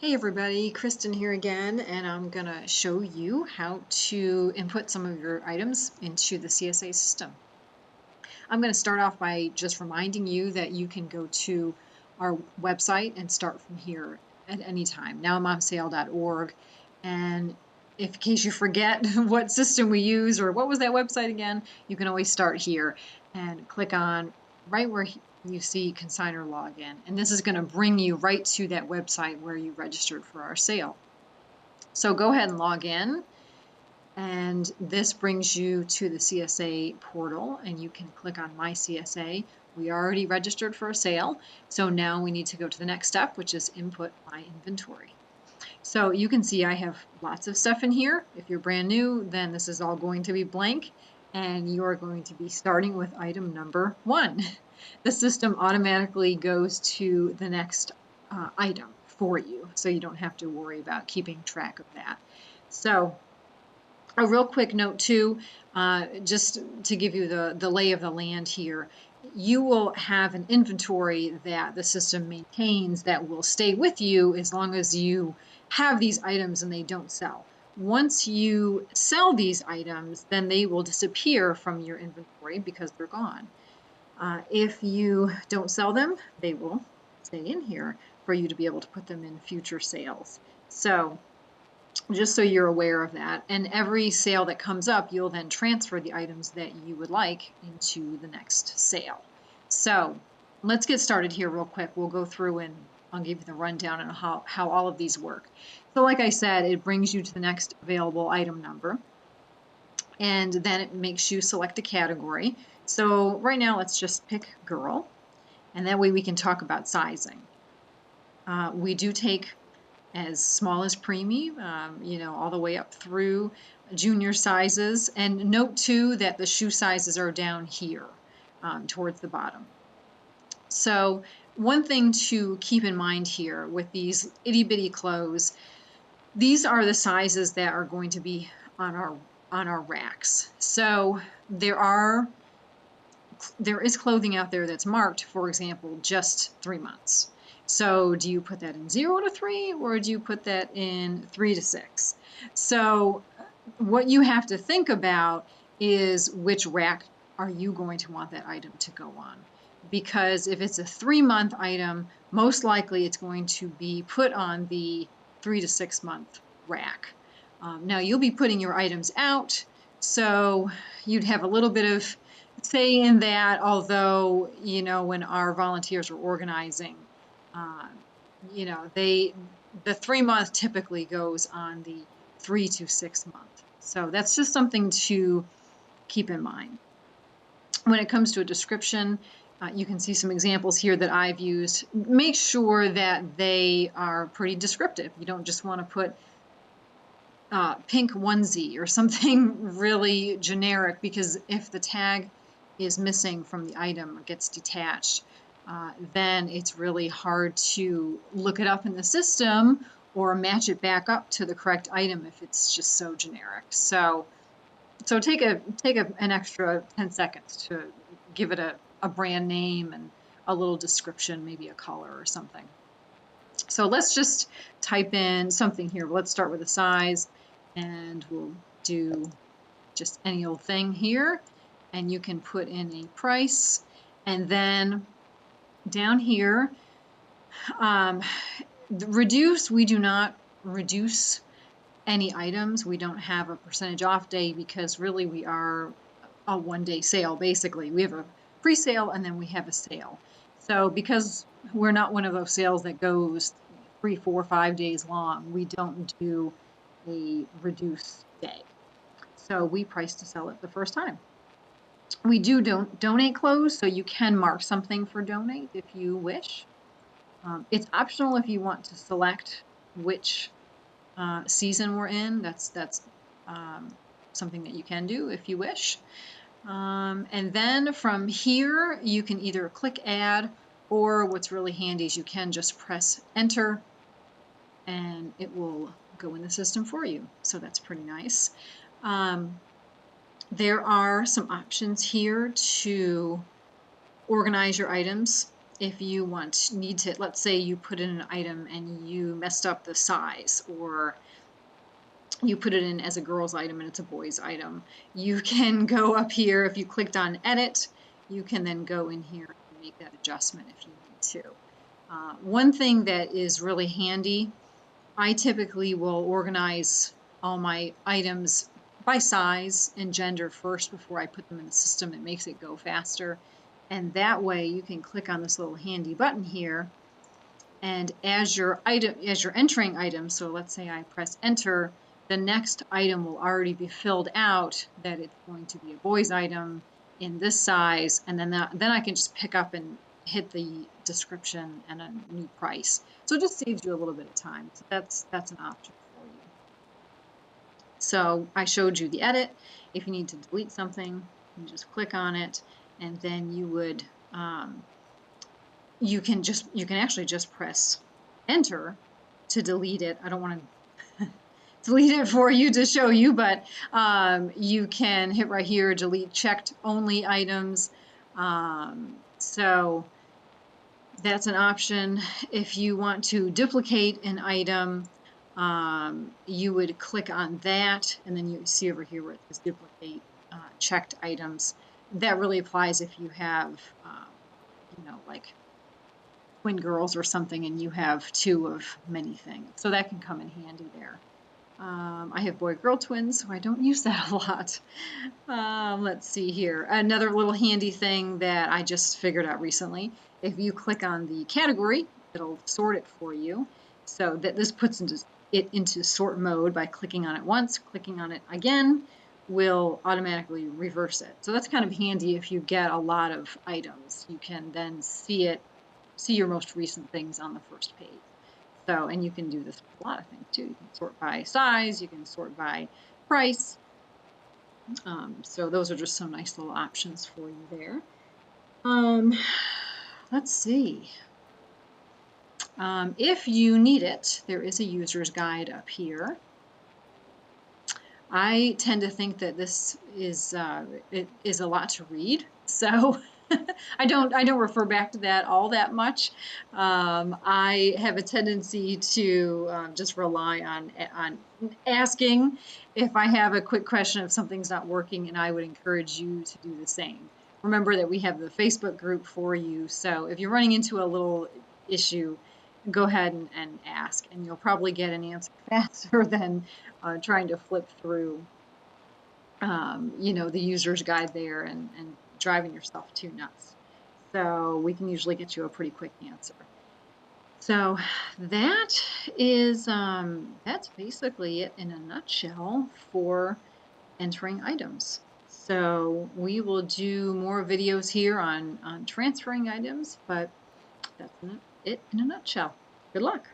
Hey everybody, Kristen here again, and I'm gonna show you how to input some of your items into the CSA system. I'm gonna start off by just reminding you that you can go to our website and start from here at any time, nowamomsale.org. And if in case you forget what system we use or what was that website again, you can always start here and click on right where you see consigner login. And this is going to bring you right to that website where you registered for our sale. So go ahead and log in. And this brings you to the CSA portal, and you can click on My CSA. We already registered for a sale, so now we need to go to the next step, which is input my inventory. So you can see I have lots of stuff in here. If you're brand new, then this is all going to be blank, and you are going to be starting with item number 1. The system automatically goes to the next item for you, so you don't have to worry about keeping track of that. So a real quick note too, just to give you the lay of the land here, you will have an inventory that the system maintains that will stay with you as long as you have these items and they don't sell. Once you sell these items, then they will disappear from your inventory because they're gone. If you don't sell them, they will stay in here for you to be able to put them in future sales. So just so you're aware of that. And every sale that comes up, you'll then transfer the items that you would like into the next sale. So let's get started here real quick. We'll go through and I'll give you the rundown on how all of these work. So like I said, it brings you to the next available item number, and then it makes you select a category. So right now, let's just pick girl, and that way we can talk about sizing. We do take as small as preemie, all the way up through junior sizes. And note too that the shoe sizes are down here towards the bottom. So one thing to keep in mind here with these itty bitty clothes, these are the sizes that are going to be on our racks. So there is clothing out there that's marked, for example, just 3 months. So do you put that in 0 to 3, or do you put that in 3 to 6? So what you have to think about is which rack are you going to want that item to go on? Because if it's a 3-month item, most likely it's going to be put on the 3 to 6 month rack. Now you'll be putting your items out, so you'd have a little bit of say in that, although, when our volunteers are organizing, the 3-month typically goes on the 3 to 6 month. So that's just something to keep in mind. When it comes to a description, you can see some examples here that I've used. Make sure that they are pretty descriptive. You don't just want to put pink onesie or something really generic, because if the tag is missing from the item or gets detached, then it's really hard to look it up in the system or match it back up to the correct item if it's just so generic. So take an extra 10 seconds to give it a brand name and a little description, maybe a color or something. So let's just type in something here. Let's start with a size, and we'll do just any old thing here. And you can put in a price, and then down here, reduce, we do not reduce any items. We don't have a percentage off day because really we are a one-day sale. Basically, we have a pre-sale and then we have a sale. So because we're not one of those sales that goes 3, 4, 5 days long, we don't do a reduced day. So we price to sell it the first time. We don't donate clothes, so you can mark something for donate if you wish. It's optional if you want to select which season we're in. That's something that you can do if you wish. And then from here, you can either click add, or what's really handy is you can just press enter and it will go in the system for you. So that's pretty nice. There are some options here to organize your items. if you need to, let's say you put in an item and you messed up the size, or you put it in as a girl's item and it's a boy's item, you can go up here. If you clicked on edit, you can then go in here and make that adjustment if you need to. One thing that is really handy, I typically will organize all my items by size and gender first before I put them in the system. It makes it go faster. And that way you can click on this little handy button here, and as you're entering items, so let's say I press enter, the next item will already be filled out that it's going to be a boy's item in this size, and then I can just pick up and hit the description and a new price. So it just saves you a little bit of time. So that's an option for you. So I showed you the edit. If you need to delete something, you just click on it, and then you would you can actually just press enter to delete it. I don't want to delete it for you to show you, but you can hit right here, delete checked only items. So that's an option. If you want to duplicate an item, you would click on that, and then you see over here where it says duplicate checked items. That really applies if you have, like twin girls or something, and you have two of many things. So that can come in handy there. I have boy-girl twins, so I don't use that a lot. Let's see here. Another little handy thing that I just figured out recently, if you click on the category, it'll sort it for you. So that this puts it into sort mode by clicking on it once. Clicking on it again will automatically reverse it. So that's kind of handy if you get a lot of items. You can then see your most recent things on the first page. So, and you can do this with a lot of things too. You can sort by size, you can sort by price. So those are just some nice little options for you there. Let's see. If you need it, there is a user's guide up here. I tend to think that this is it is a lot to read, so I don't refer back to that all that much. I have a tendency to just rely on asking if I have a quick question if something's not working, and I would encourage you to do the same. Remember that we have the Facebook group for you, so if you're running into a little issue, go ahead and ask, and you'll probably get an answer faster than trying to flip through, the user's guide there and driving yourself too nuts. So we can usually get you a pretty quick answer. So that is that's basically it in a nutshell for entering items. So we will do more videos here on transferring items, but that's it in a nutshell. Good luck.